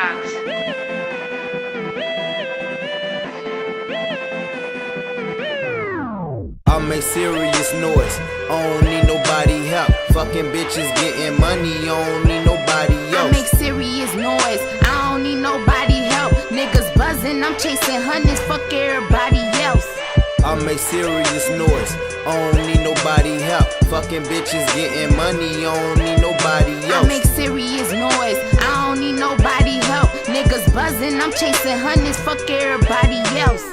Box. I make serious noise, I don't need nobody help. Fucking bitches getting money, I don't need nobody else. I make serious noise, I don't need nobody help. Niggas buzzing, I'm chasing hundreds, fuck everybody else. I make serious noise, I don't need nobody help. Fucking bitches getting money, I don't need nobody else. I make serious noise, I don't need nobody help. Niggas buzzing, I'm chasing hundreds, fuck everybody else.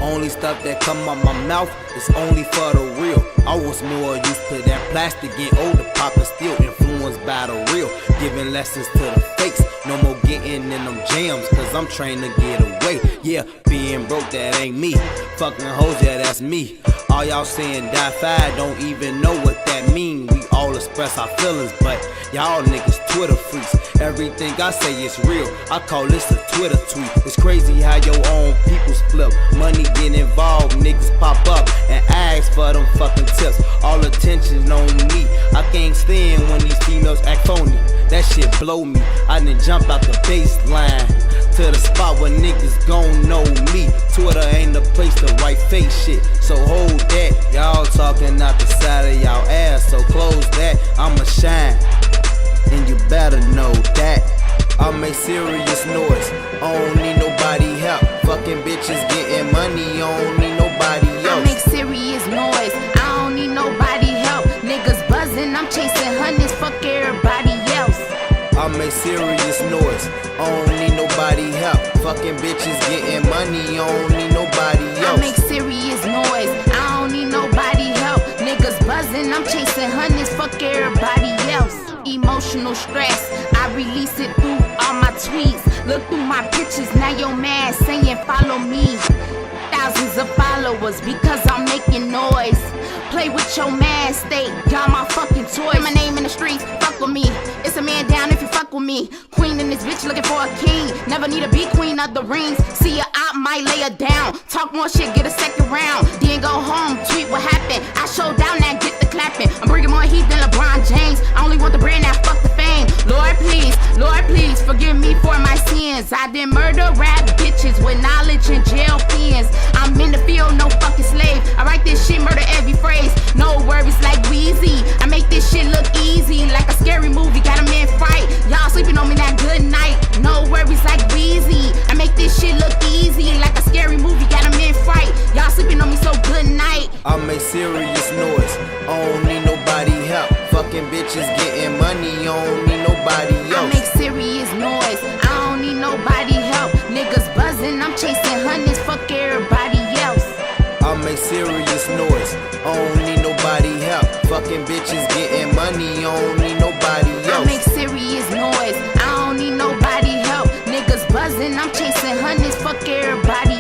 Only stuff that come out my mouth is only for the real. I was more used to that plastic, getting older, popping still influenced by the real. Giving lessons to the fakes, no more getting in them jams, cause I'm trained to get away. Yeah, being broke, that ain't me. Fucking hoes, yeah, that's me. All y'all saying die fire, don't even know what that mean. We all express our feelings, but y'all niggas Twitter freaks. Everything I say is real, I call this a Twitter tweet. It's crazy how your own people split. Money get involved, niggas pop up and ask for them fucking tips. All attention on me, I can't stand when these females act phony. That shit blow me, I done jumped out the baseline to the spot where niggas gon' know me. Twitter ain't the place to write fake shit, so hold that. Y'all talking out the side of y'all ass, so close that. I'ma shine, and you better know that. I make serious noise, I don't need nobody help. Fucking bitches getting money, I don't need nobody else. I make serious noise, I don't need nobody help. Niggas buzzing, I'm chasing hundreds, fuck everybody else. I make serious noise, I don't need nobody help. Fucking bitches getting money, I don't need nobody else. I make serious noise, I don't need nobody help. Niggas buzzing, I'm chasing hundreds, fuck everybody else. Emotional stress, I release it through all my tweets. Look through my pictures, now you're mad saying follow me. Thousands of followers because I'm making noise. Play with your mad state, y'all my fucking toys. My name in the streets, fuck with me. It's a man down if you fuck with me. Queen in this bitch looking for a king. Never need to be queen of the rings. See ya out, might lay her down. Talk more shit, get a second round. Then go home, tweet what happened. I show down, now get the clapping. I'm bringing more heat than LeBron James. I only want the brand, now fuck the fame. Lord please, forgive me for my sins. I didn't murder rap bitches with knowledge and jail pens. I'm in the field, no fucking slave. I write this shit, murder every phrase. No worries like Weezy. I make this shit look easy, like a scary movie, got 'em in fright. Y'all sleeping on me, now good night. No worries like Weezy. I make this shit look easy, like a scary movie, got 'em in fright. Y'all sleeping on me, so good night. I make serious noise, I don't need nobody help. Fucking bitches getting money, I don't need nobody else. I make serious noise, I don't need nobody help. Niggas buzzing, I'm chasing hundreds, fuck everybody else. I make serious noise, I don't need nobody help. Fucking bitches getting money, I don't need nobody else. I make serious noise, I don't need nobody help. Niggas buzzing, I'm chasing hundreds, fuck everybody